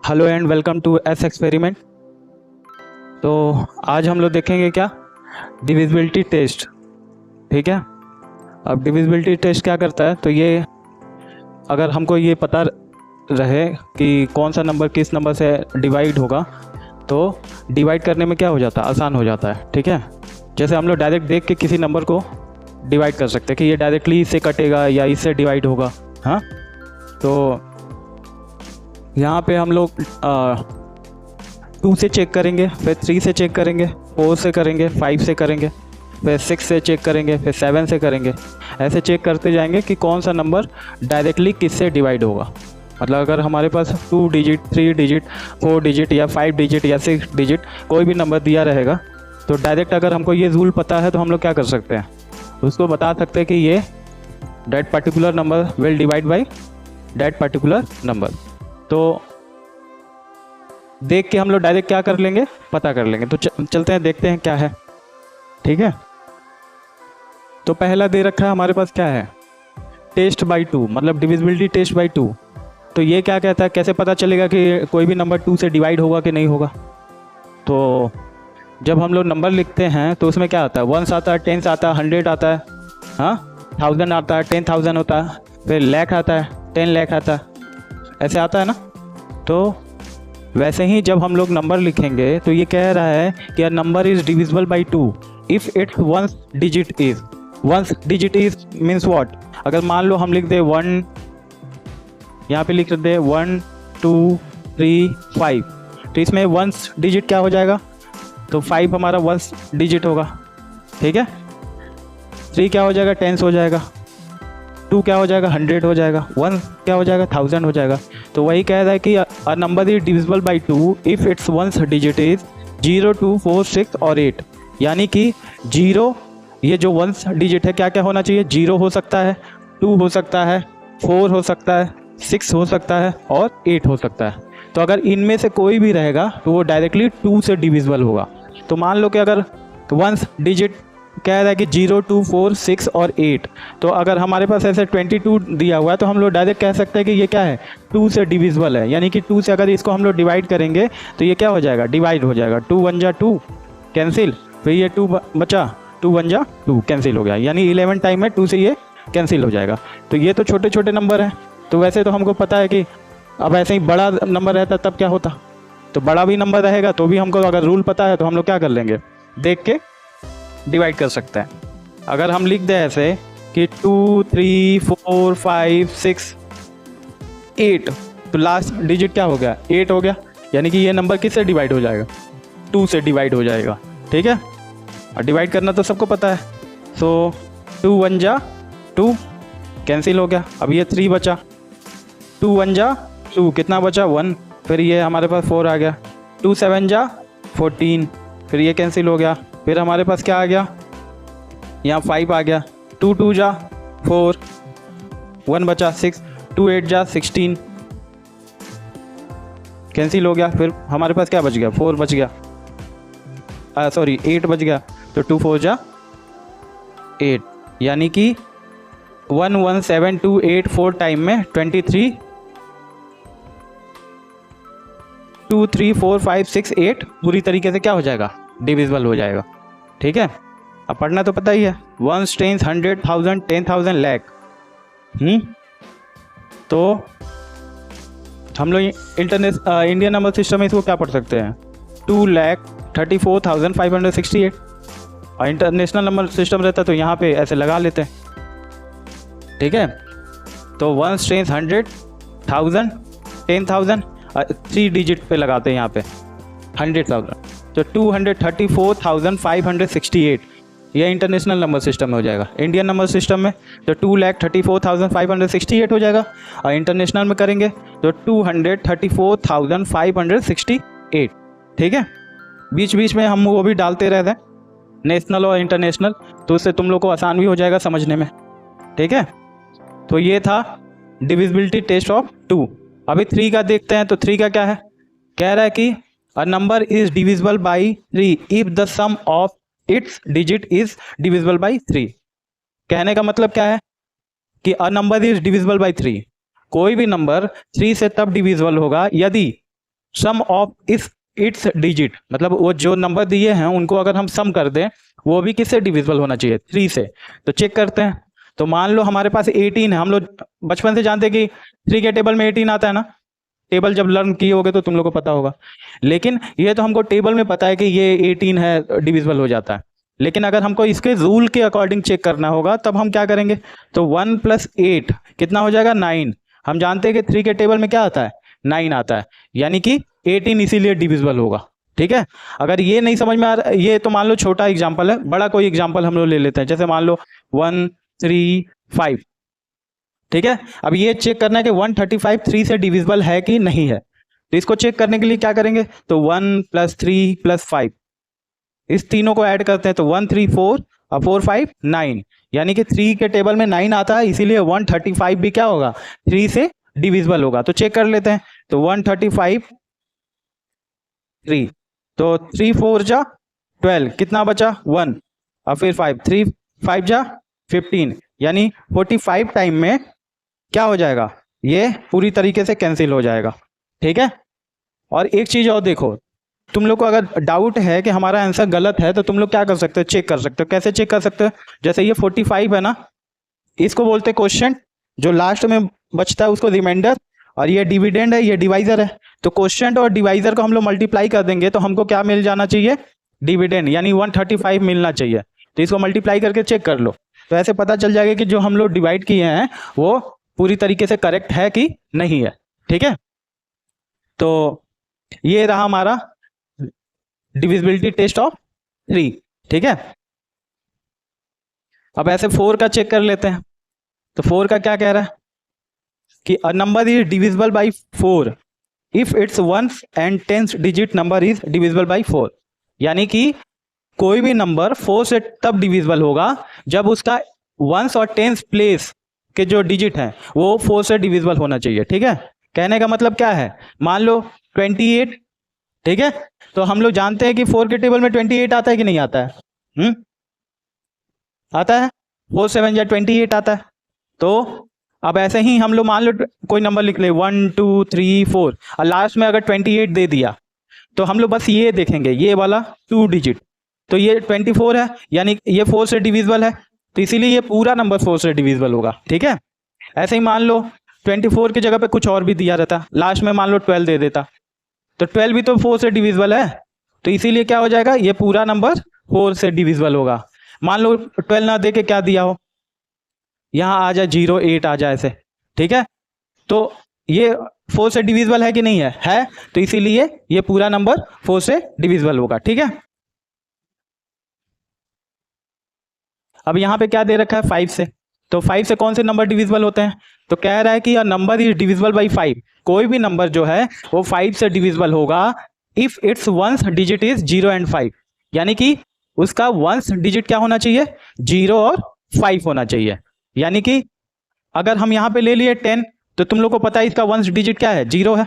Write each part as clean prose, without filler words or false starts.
Hello and welcome to S experiment. तो आज हम लोग देखेंगे क्या, डिविजिबिलिटी टेस्ट। ठीक है। अब डिविजिबिलिटी टेस्ट क्या करता है, तो ये अगर हमको ये पता रहे कि कौन सा नंबर किस नंबर से डिवाइड होगा, तो डिवाइड करने में क्या हो जाता है, आसान हो जाता है। ठीक है। जैसे हम लोग डायरेक्ट देख के किसी नंबर को डिवाइड कर सकते हैं कि ये डायरेक्टली इससे कटेगा या इससे डिवाइड होगा। हाँ, तो यहाँ पे हम लोग 2 से चेक करेंगे, फिर 3 से चेक करेंगे, 4 से करेंगे, 5 से करेंगे, फिर 6 से चेक करेंगे, फिर 7 से करेंगे। ऐसे चेक करते जाएंगे कि कौन सा नंबर डायरेक्टली किससे डिवाइड होगा। मतलब अगर हमारे पास 2 डिजिट, 3 डिजिट, 4 डिजिट या 5 डिजिट या 6 डिजिट कोई भी नंबर दिया रहेगा, तो डायरेक्ट अगर हमको ये रूल पता है तो हम लोग क्या कर सकते हैं, उसको बता सकते हैं कि ये that particular number will divide by that particular number. तो देख के हम लोग डायरेक्ट क्या कर लेंगे, पता कर लेंगे। तो चलते हैं, देखते हैं क्या है। ठीक है। तो पहला दे रखा है हमारे पास क्या है, टेस्ट बाई 2, मतलब डिविजिबिलिटी टेस्ट बाई 2। तो ये क्या कहता है, कैसे पता चलेगा कि कोई भी नंबर 2 से डिवाइड होगा कि नहीं होगा। तो जब हम लोग नंबर लिखते हैं तो उसमें क्या आता है, 1 आता है, 10 आता है, 100 आता है, हाँ, 1000 आता है, 10,000 होता है, फिर लाख आता है, 10 लाख आता है, ऐसे आता है ना। तो वैसे ही जब हम लोग नंबर लिखेंगे तो ये कह रहा है कि a number is divisible by 2 if it's ones digit is. Ones digit is means what, अगर मान लो हम लिख दे 1, यहाँ पे लिख दे 1 2 3 5, तो इसमें वंस डिजिट क्या हो जाएगा, तो 5 हमारा वंस डिजिट होगा। ठीक है। 3 क्या हो जाएगा, 10 हो जाएगा, 2 क्या हो जाएगा, 100 हो जाएगा, 1 क्या हो जाएगा, 1000 हो जाएगा। तो वही कह रहा है कि a number is divisible by 2 if it's ones digit is 0 2 4 6 और 8। यानी कि 0, ये जो वंस डिजिट है क्या क्या होना चाहिए, 0 हो सकता है, 2 हो सकता है, 4 हो सकता है, 6 हो सकता है और 8 हो सकता है। तो अगर इनमें से कोई भी रहेगा तो वो डायरेक्टली 2 से डिविजिबल होगा। तो मान लो कि अगर वंस डिजिट कह रहा है कि 0 2 4 6 और 8, तो अगर हमारे पास ऐसे 22 दिया हुआ है तो हम लोग डायरेक्ट कह सकते हैं कि ये क्या है, 2 से डिविजिबल है। यानी कि 2 से अगर इसको हम लोग डिवाइड करेंगे तो ये क्या हो जाएगा, डिवाइड हो जाएगा। 2 1 जा 2 कैंसिल, फिर ये 2 बचा, 2 1 जा 2 कैंसिल हो गया, यानी 11 टाइम में 2 से ये कैंसिल हो जाएगा। तो ये तो छोटे छोटे नंबर हैं। तो वैसे तो हमको पता है कि अब ऐसे ही बड़ा नंबर रहता तब क्या होता, तो बड़ा भी नंबर रहेगा तो भी हमको अगर रूल पता है तो हम लोग क्या कर लेंगे, देख के डिवाइड कर सकते हैं। अगर हम लिख दें ऐसे कि 2 3 4 5 6 8, तो लास्ट डिजिट क्या हो गया, 8 हो गया। यानी कि ये नंबर किससे डिवाइड हो जाएगा, 2 से डिवाइड हो जाएगा। ठीक है। और डिवाइड करना तो सबको पता है। सो 2 1 जा 2 कैंसिल हो गया, अब ये 3 बचा, 2 1 जा 2 कितना बचा 1, फिर ये हमारे पास 4 आ गया, 2 7 जा 14, फिर ये कैंसिल हो गया, फिर हमारे पास क्या आ गया, यहाँ 5 आ गया, 2 2 जा 4, 1 बचा 6, 2 8 जा 16 कैंसिल हो गया, फिर हमारे पास क्या बच गया, 4 बच गया, सॉरी 8 बच गया, तो 2 4 जा 8। यानी कि 1 1 7 2 8 4 टाइम में 23 2 3 4 5 6 8 पूरी तरीके से क्या हो जाएगा, डिविजिबल हो जाएगा। ठीक है। अब पढ़ना तो पता ही है, 1 10 100 1000 10,000 लाख। तो हम लोग इंडियन नंबर सिस्टम में इसको क्या पढ़ सकते हैं, 2,34,568। और इंटरनेशनल नंबर सिस्टम रहता तो यहाँ पे ऐसे लगा लेते हैं। ठीक है। तो 1 10 100 1000 10,000 3 डिजिट पे लगाते हैं यहाँ पे 100,000, तो 234,568 यह इंटरनेशनल नंबर सिस्टम में हो जाएगा। इंडियन नंबर सिस्टम में तो 2,34,568 हो जाएगा, और इंटरनेशनल में करेंगे तो 234,568। ठीक है। बीच बीच में हम वो भी डालते रहते हैं, नेशनल और इंटरनेशनल, तो उससे तुम लोग को आसान भी हो जाएगा समझने में। ठीक है। तो ये था डिविजिबिलिटी टेस्ट ऑफ 2। अभी 3 का देखते हैं। तो 3 का क्या है, कह रहा है कि a number is divisible by 3 if the sum of its digit is divisible by 3। कहने का मतलब क्या है कि a number is divisible by 3, कोई भी नंबर 3 से तब डिविजिबल होगा यदि सम ऑफ इट्स डिजिट, मतलब वो जो नंबर दिए हैं उनको अगर हम सम कर दें वो भी किससे डिविजिबल होना चाहिए, 3 से। तो चेक करते हैं। तो मान लो हमारे पास 18 है, हम लोग बचपन से जानते हैं कि 3 के टेबल में 18 आता है ना, टेबल जब लर्न किए होगे तो तुम लोग को पता होगा। लेकिन ये तो हमको टेबल में पता है कि ये 18 है, डिविजिबल हो जाता है। लेकिन अगर हमको इसके रूल के अकॉर्डिंग चेक करना होगा तब हम क्या करेंगे, तो 1 + 8 कितना हो जाएगा, 9। हम जानते हैं कि 3 के टेबल में क्या आता है, 9 आता है, यानी कि 18 इसीलिए डिविजिबल होगा। ठीक है। अगर ये नहीं समझ में आ रहा, ये तो मान लो छोटा एग्जाम्पल है, बड़ा कोई एग्जाम्पल हम लोग ले लेते हैं, जैसे मान लो 1 3 5। ठीक है। अब ये चेक करना है कि 135 3 से डिविजिबल है कि नहीं है। तो इसको चेक करने के लिए क्या करेंगे, तो 1 + 3 + 5, इस तीनों को ऐड करते हैं तो 1 3 4 और 4 5 9, यानी कि 3 के टेबल में 9 आता है, इसीलिए 135 भी क्या होगा, 3 से डिविजिबल होगा। तो चेक कर लेते हैं। तो 135 3, तो 3 4 जा 12, कितना बचा 1, और फिर 5, 3 5 जा 15, यानी 45 टाइम में क्या हो जाएगा, ये पूरी तरीके से कैंसिल हो जाएगा। ठीक है। और एक चीज और देखो, तुम लोग को अगर डाउट है कि हमारा आंसर गलत है तो तुम लोग क्या कर सकते हो, चेक कर सकते हो। कैसे चेक कर सकते हो, जैसे ये 45 है ना, इसको बोलते हैं क्वेश्चन, जो लास्ट में बचता है उसको रिमाइंडर, और ये डिविडेंड है, ये डिवाइजर है। तो क्वेश्चन और डिवाइजर को हम लोग मल्टीप्लाई कर देंगे तो हमको क्या मिल जाना चाहिए, डिविडेंड, यानी 135 मिलना चाहिए। तो इसको मल्टीप्लाई करके चेक कर लो, तो ऐसे पता चल जाएगा कि जो हम लोग डिवाइड किए हैं वो पूरी तरीके से करेक्ट है कि नहीं है। ठीक है। तो ये रहा हमारा डिविजिबिलिटी टेस्ट ऑफ 3। ठीक है। अब ऐसे 4 का चेक कर लेते हैं। तो 4 का क्या कह रहा है कि a number is divisible by 4 if its ones and tens digit number is divisible by 4, यानी कि कोई भी नंबर 4 से तब डिविजिबल होगा जब उसका वंस और टेंस प्लेस के जो डिजिट हैं वो 4 से डिविजिबल होना चाहिए। ठीक है। कहने का मतलब क्या है, मान लो 28। ठीक है। तो हम लोग जानते हैं कि 4 के टेबल में 28 आता है कि नहीं आता है, आता है, 4 7 या 28 आता है। तो अब ऐसे ही हम लोग मान लो कोई नंबर लिख ले 1 2 3 4 और लास्ट में अगर 28 दे दिया तो हम लोग बस ये देखेंगे, ये वाला 2 डिजिट, तो ये 24 है, यानी ये 4 से डिविजिबल है, तो इसीलिए ये पूरा नंबर 4 से डिविजिबल होगा। ठीक है। ऐसे ही मान लो 24 की जगह पे कुछ और भी दिया रहता, लास्ट में मान लो 12 दे देता, तो 12 भी तो 4 से डिविजिबल है, तो इसीलिए क्या हो जाएगा, ये पूरा नंबर 4 से डिविजिबल होगा। मान लो 12 ना दे के क्या दिया हो, यहाँ आ जाए 0 8 आ जाए ऐसे। ठीक है। तो ये 4 से डिविजिबल है कि नहीं है, तो इसीलिए ये पूरा नंबर 4 से डिविजिबल होगा। ठीक है। अब यहाँ पे क्या दे रखा है, 5 से, तो 5 से कौन से नंबर डिविजिबल होते हैं, तो कह रहा है कि a number is divisible bye 5, कोई भी नंबर जो है वो 5 से डिविजिबल होगा if its ones digit is 0 and 5, यानी कि उसका वंस डिजिट क्या होना चाहिए, 0 और 5 होना चाहिए। यानी कि अगर हम यहाँ पे ले लिए 10, तो तुम लोग को पता है इसका वंस डिजिट क्या है, 0 है,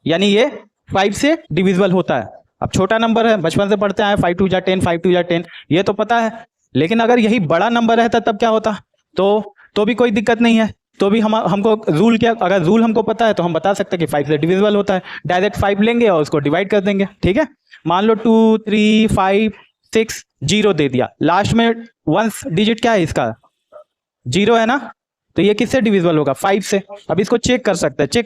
यानी ये 5 से डिविजिबल होता है। अब छोटा नंबर है, बचपन से पढ़ते आए 5 2 जा 10, 5 2 जा 10, ये तो पता है। लेकिन अगर यही बड़ा नंबर रहता तब क्या होता, तो भी कोई दिक्कत नहीं है, तो भी हमको रूल क्या, अगर रूल हमको पता है तो हम बता सकते हैं कि 5 से डिविजिबल होता है, डायरेक्ट 5 लेंगे और उसको डिवाइड कर देंगे। ठीक है। मान लो 2 3 5 6 0 दे दिया, लास्ट में वंस डिजिट क्या है इसका, 0 है ना, तो ये किससे डिविजिबल होगा, 5 से। अब इसको चेक कर सकते हैं,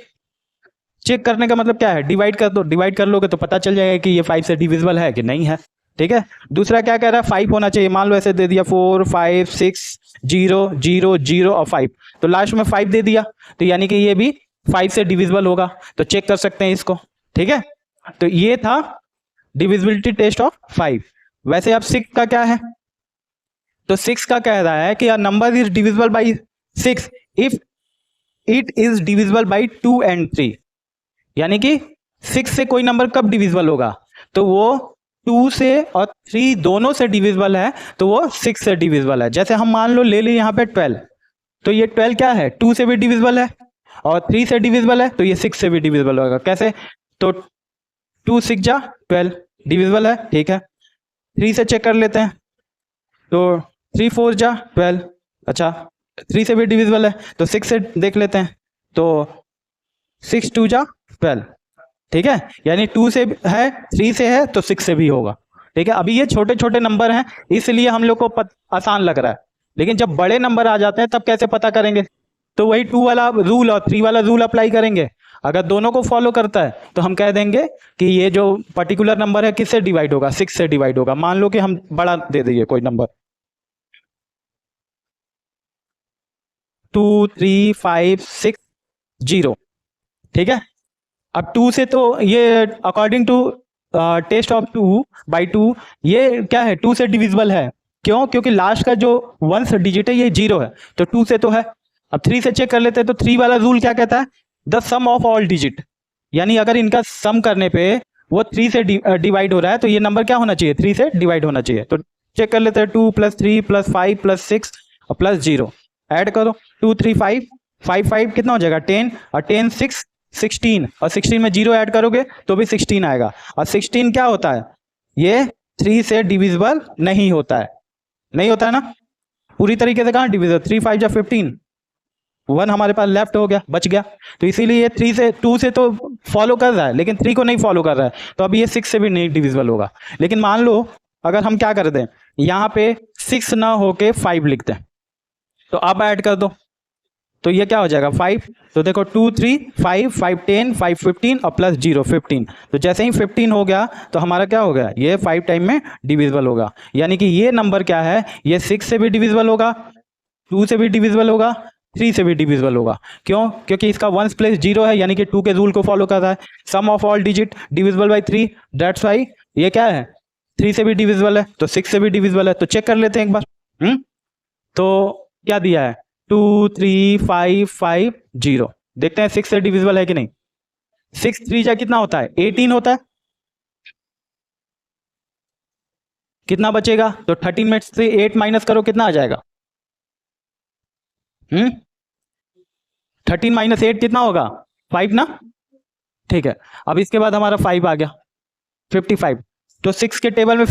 चेक करने का मतलब क्या है, डिवाइड कर दो, डिवाइड कर लोगे तो पता चल जाएगा कि ये 5 से डिविजिबल है कि नहीं है। ठीक है। दूसरा क्या कह रहा है, 5 होना चाहिए, मान लो ऐसे दे दिया 4 5 6 0 0 0 और 5, तो लास्ट में 5 दे दिया, तो यानी कि ये भी 5 से डिविजिबल होगा, तो चेक कर सकते हैं इसको। ठीक है। तो ये था डिविजिबिलिटी टेस्ट ऑफ 5। वैसे अब 6 का क्या है, तो 6 का कह रहा है कि a number is divisible bye 6 if it is divisible bye 2 and 3, यानी कि 6 से कोई नंबर कब डिविजिबल होगा, तो वो 2 से और 3 दोनों से डिविजिबल है, तो वो 6 से डिविजिबल है। जैसे हम मान लो ले ली यहाँ पे 12, तो ये 12 क्या है, 2 से भी डिविजिबल है और 3 से डिविजिबल है, तो ये 6 से भी डिविजिबल होगा। कैसे, तो 2 6 जा 12 डिविजिबल है। ठीक है। 3 से चेक कर लेते हैं, तो 3 4 जा 12, अच्छा 3 से भी डिविजिबल है, तो 6 से देख लेते हैं, तो 6 2 जा 12, ठीक है, यानी 2 से है, 3 से है तो 6 से भी होगा। ठीक है, अभी ये छोटे छोटे नंबर हैं इसलिए हम लोग को आसान लग रहा है, लेकिन जब बड़े नंबर आ जाते हैं तब कैसे पता करेंगे? तो वही 2 वाला रूल और 3 वाला रूल अप्लाई करेंगे। अगर दोनों को फॉलो करता है तो हम कह देंगे कि ये जो पर्टिकुलर नंबर है किससे डिवाइड होगा? 6 से डिवाइड होगा। मान लो कि हम बड़ा दे देंगे कोई नंबर 2 3 5 6 0। ठीक है, अब 2 से तो ये अकॉर्डिंग टू टेस्ट ऑफ 2/2 ये क्या है? 2 से डिविजिबल है। क्यों? क्योंकि लास्ट का जो 1 डिजिट है ये 0 है, तो 2 से तो है। अब 3 से चेक कर लेते हैं, तो 3 वाला रूल क्या कहता है? The sum of all digit, यानी अगर इनका सम करने पे वो 3 से डिवाइड हो रहा है तो ये नंबर क्या होना चाहिए? 3 से डिवाइड होना चाहिए। तो चेक कर लेते हैं, 2 + 3 + 5 + 6 और +0 ऐड करो। 2 3 5 5 5 कितना हो जाएगा? 10 और 10 6 16 और 16 में 0 ऐड करोगे तो भी 16 आएगा। और 16 क्या होता है? ये 3 से डिविजिबल नहीं होता है। नहीं होता है ना? पूरी तरीके से कहाँ डिविजिबल? 3 5 जा 15, 1 हमारे पास लेफ्ट हो गया, बच गया। तो इसीलिए ये 3 से 2 से तो फॉलो कर रहा है लेकिन 3 को नहीं फॉलो कर रहा है, तो अभी ये 6 से भी नहीं डिविजिबल होगा। लेकिन मान लो अगर हम क्या कर दें, यहाँ पे 6 ना होके 5 लिख दें, तो अब ऐड कर दो तो ये क्या हो जाएगा? 5। तो देखो 2 3 5 5 10 5 15 और +0 15। तो जैसे ही 15 हो गया तो हमारा क्या हो गया? ये 5 टाइम में डिविजिबल होगा। यानी कि ये नंबर क्या है? ये 6 से भी डिविजिबल होगा, 2 से भी डिविजिबल होगा, 3 से भी डिविजिबल होगा। क्यों? क्योंकि इसका 1 + 0 है, यानी कि 2 के रूल को फॉलो कर रहा है। Sum of all digit divisible by 3, that's why ये क्या है? 3 से भी डिविजिबल है तो 6 से भी डिविजिबल है। तो चेक कर लेते हैं एक बार। तो क्या दिया है? 2 3 5 5 0। देखते हैं 6 से डिविजिबल है कि नहीं। 6 3 जा कितना होता है? 18 होता है। कितना बचेगा? तो 13 में से 8 माइनस करो, कितना आ जाएगा? 13 - 8 कितना होगा? 5 ना? ठीक है, अब इसके बाद हमारा 5 आ गया, 55। तो 6 के टेबल में